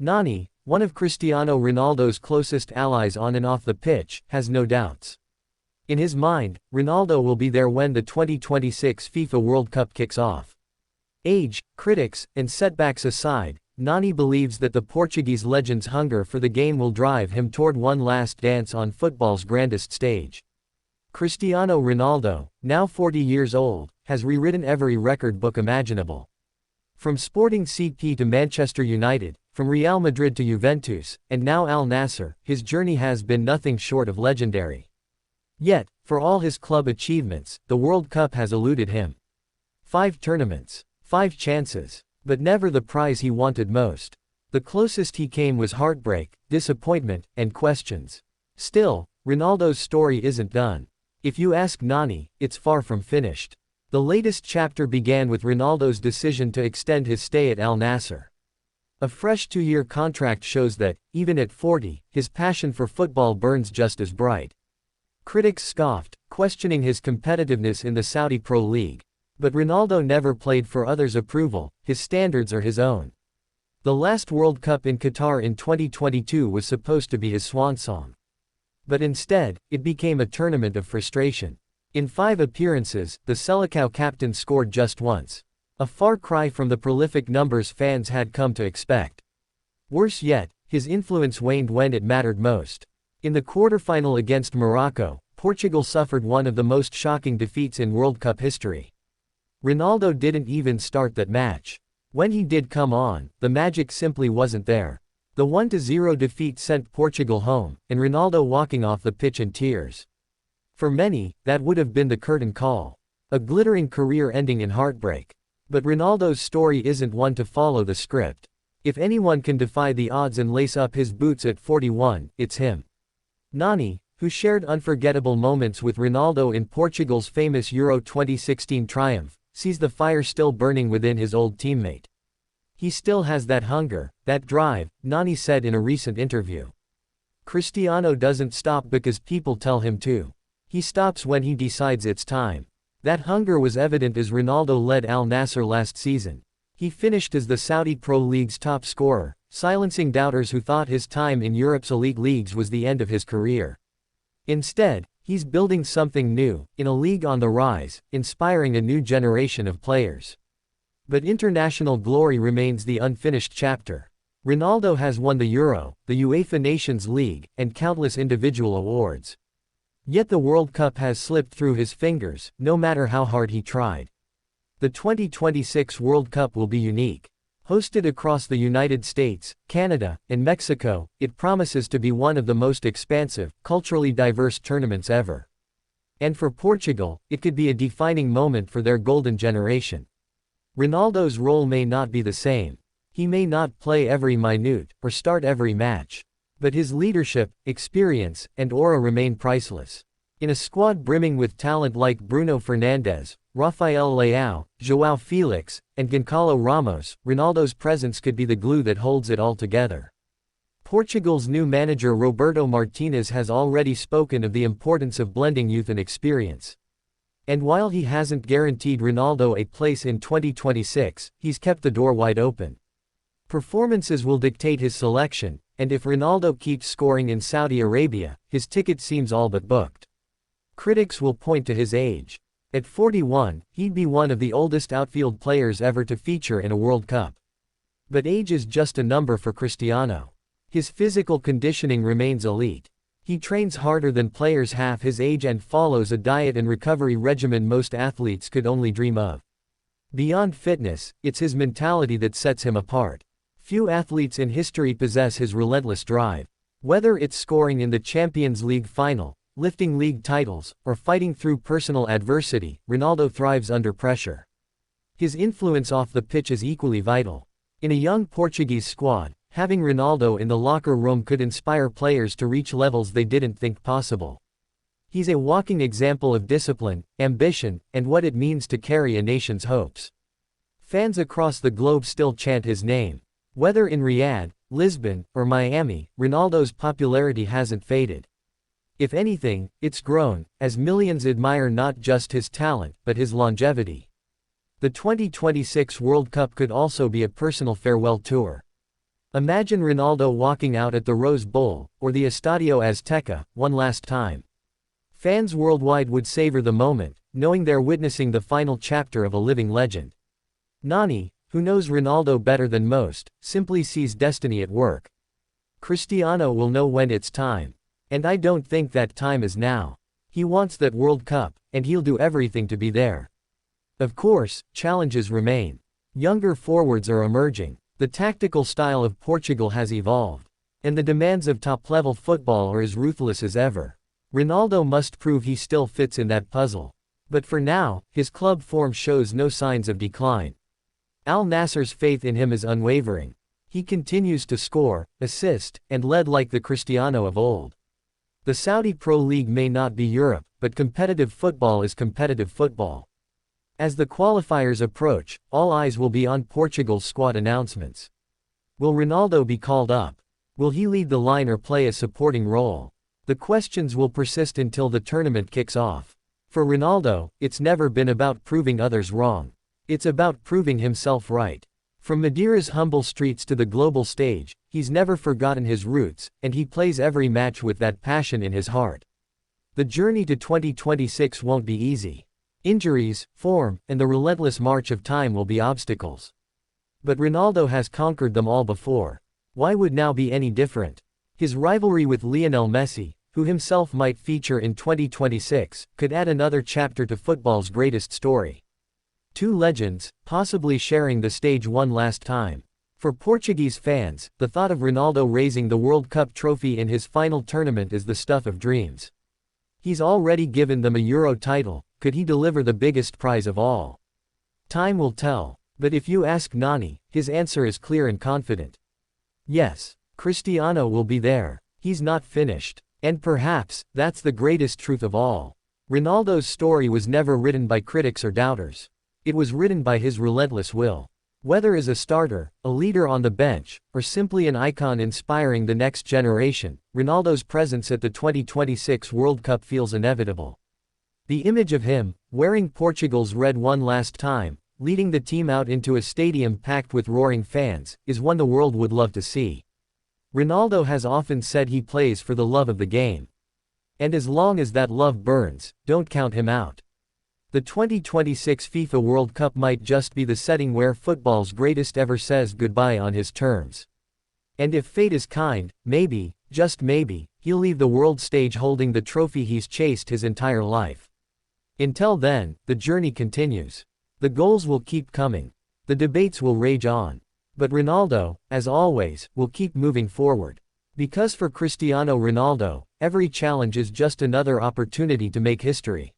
Nani, one of Cristiano Ronaldo's closest allies on and off the pitch, has no doubts. In his mind, Ronaldo will be there when the 2026 FIFA World Cup kicks off. Age, critics, and setbacks aside, Nani believes that the Portuguese legend's hunger for the game will drive him toward one last dance on football's grandest stage. Cristiano Ronaldo, now 40 years old, has rewritten every record book imaginable. From Sporting CP to Manchester United, from Real Madrid to Juventus, and now Al Nassr, his journey has been nothing short of legendary. Yet, for all his club achievements, the World Cup has eluded him. 5 tournaments, 5 chances, but never the prize he wanted most. The closest he came was heartbreak, disappointment, and questions. Still, Ronaldo's story isn't done. If you ask Nani, it's far from finished. The latest chapter began with Ronaldo's decision to extend his stay at Al Nassr. A fresh 2-year contract shows that, even at 40, his passion for football burns just as bright. Critics scoffed, questioning his competitiveness in the Saudi Pro League. But Ronaldo never played for others' approval, his standards are his own. The last World Cup in Qatar in 2022 was supposed to be his swan song. But instead, it became a tournament of frustration. In 5 appearances, the Selecao captain scored just once. A far cry from the prolific numbers fans had come to expect. Worse yet, his influence waned when it mattered most. In the quarterfinal against Morocco, Portugal suffered one of the most shocking defeats in World Cup history. Ronaldo didn't even start that match. When he did come on, the magic simply wasn't there. The 1-0 defeat sent Portugal home, and Ronaldo walking off the pitch in tears. For many, that would have been the curtain call. A glittering career ending in heartbreak. But Ronaldo's story isn't one to follow the script. If anyone can defy the odds and lace up his boots at 41, it's him. Nani, who shared unforgettable moments with Ronaldo in Portugal's famous Euro 2016 triumph, sees the fire still burning within his old teammate. He still has that hunger, that drive, Nani said in a recent interview. Cristiano doesn't stop because people tell him to. He stops when he decides it's time. That hunger was evident as Ronaldo led Al Nassr last season. He finished as the Saudi Pro League's top scorer, silencing doubters who thought his time in Europe's elite leagues was the end of his career. Instead, he's building something new, in a league on the rise, inspiring a new generation of players. But international glory remains the unfinished chapter. Ronaldo has won the Euro, the UEFA Nations League, and countless individual awards. Yet the World Cup has slipped through his fingers, no matter how hard he tried. The 2026 World Cup will be unique. Hosted across the United States, Canada, and Mexico, it promises to be one of the most expansive, culturally diverse tournaments ever. And for Portugal, it could be a defining moment for their golden generation. Ronaldo's role may not be the same. He may not play every minute, or start every match. But his leadership, experience, and aura remain priceless. In a squad brimming with talent like Bruno Fernandes, Rafael Leao, João Felix, and Gonçalo Ramos, Ronaldo's presence could be the glue that holds it all together. Portugal's new manager Roberto Martinez has already spoken of the importance of blending youth and experience. And while he hasn't guaranteed Ronaldo a place in 2026, he's kept the door wide open. Performances will dictate his selection, and if Ronaldo keeps scoring in Saudi Arabia, his ticket seems all but booked. Critics will point to his age. At 41, he'd be one of the oldest outfield players ever to feature in a World Cup. But age is just a number for Cristiano. His physical conditioning remains elite. He trains harder than players half his age and follows a diet and recovery regimen most athletes could only dream of. Beyond fitness, it's his mentality that sets him apart. Few athletes in history possess his relentless drive. Whether it's scoring in the Champions League final, lifting league titles, or fighting through personal adversity, Ronaldo thrives under pressure. His influence off the pitch is equally vital. In a young Portuguese squad, having Ronaldo in the locker room could inspire players to reach levels they didn't think possible. He's a walking example of discipline, ambition, and what it means to carry a nation's hopes. Fans across the globe still chant his name. Whether in Riyadh, Lisbon, or Miami, Ronaldo's popularity hasn't faded. If anything, it's grown, as millions admire not just his talent, but his longevity. The 2026 World Cup could also be a personal farewell tour. Imagine Ronaldo walking out at the Rose Bowl, or the Estadio Azteca, one last time. Fans worldwide would savor the moment, knowing they're witnessing the final chapter of a living legend. Nani, who knows Ronaldo better than most, simply sees destiny at work. Cristiano will know when it's time. And I don't think that time is now. He wants that World Cup, and he'll do everything to be there. Of course, challenges remain. Younger forwards are emerging. The tactical style of Portugal has evolved. And the demands of top-level football are as ruthless as ever. Ronaldo must prove he still fits in that puzzle. But for now, his club form shows no signs of decline. Al Nassr's faith in him is unwavering. He continues to score, assist, and lead like the Cristiano of old. The Saudi Pro League may not be Europe, but competitive football is competitive football. As the qualifiers approach, all eyes will be on Portugal's squad announcements. Will Ronaldo be called up? Will he lead the line or play a supporting role? The questions will persist until the tournament kicks off. For Ronaldo, it's never been about proving others wrong. It's about proving himself right. From Madeira's humble streets to the global stage, he's never forgotten his roots, and he plays every match with that passion in his heart. The journey to 2026 won't be easy. Injuries, form, and the relentless march of time will be obstacles. But Ronaldo has conquered them all before. Why would now be any different? His rivalry with Lionel Messi, who himself might feature in 2026, could add another chapter to football's greatest story. Two legends, possibly sharing the stage one last time. For Portuguese fans, the thought of Ronaldo raising the World Cup trophy in his final tournament is the stuff of dreams. He's already given them a Euro title. Could he deliver the biggest prize of all? Time will tell. But if you ask Nani, his answer is clear and confident. Yes, Cristiano will be there. He's not finished. And perhaps, that's the greatest truth of all. Ronaldo's story was never written by critics or doubters. It was written by his relentless will. Whether as a starter, a leader on the bench, or simply an icon inspiring the next generation, Ronaldo's presence at the 2026 World Cup feels inevitable. The image of him, wearing Portugal's red one last time, leading the team out into a stadium packed with roaring fans, is one the world would love to see. Ronaldo has often said he plays for the love of the game. And as long as that love burns, don't count him out. The 2026 FIFA World Cup might just be the setting where football's greatest ever says goodbye on his terms. And if fate is kind, maybe, just maybe, he'll leave the world stage holding the trophy he's chased his entire life. Until then, the journey continues. The goals will keep coming. The debates will rage on. But Ronaldo, as always, will keep moving forward. Because for Cristiano Ronaldo, every challenge is just another opportunity to make history.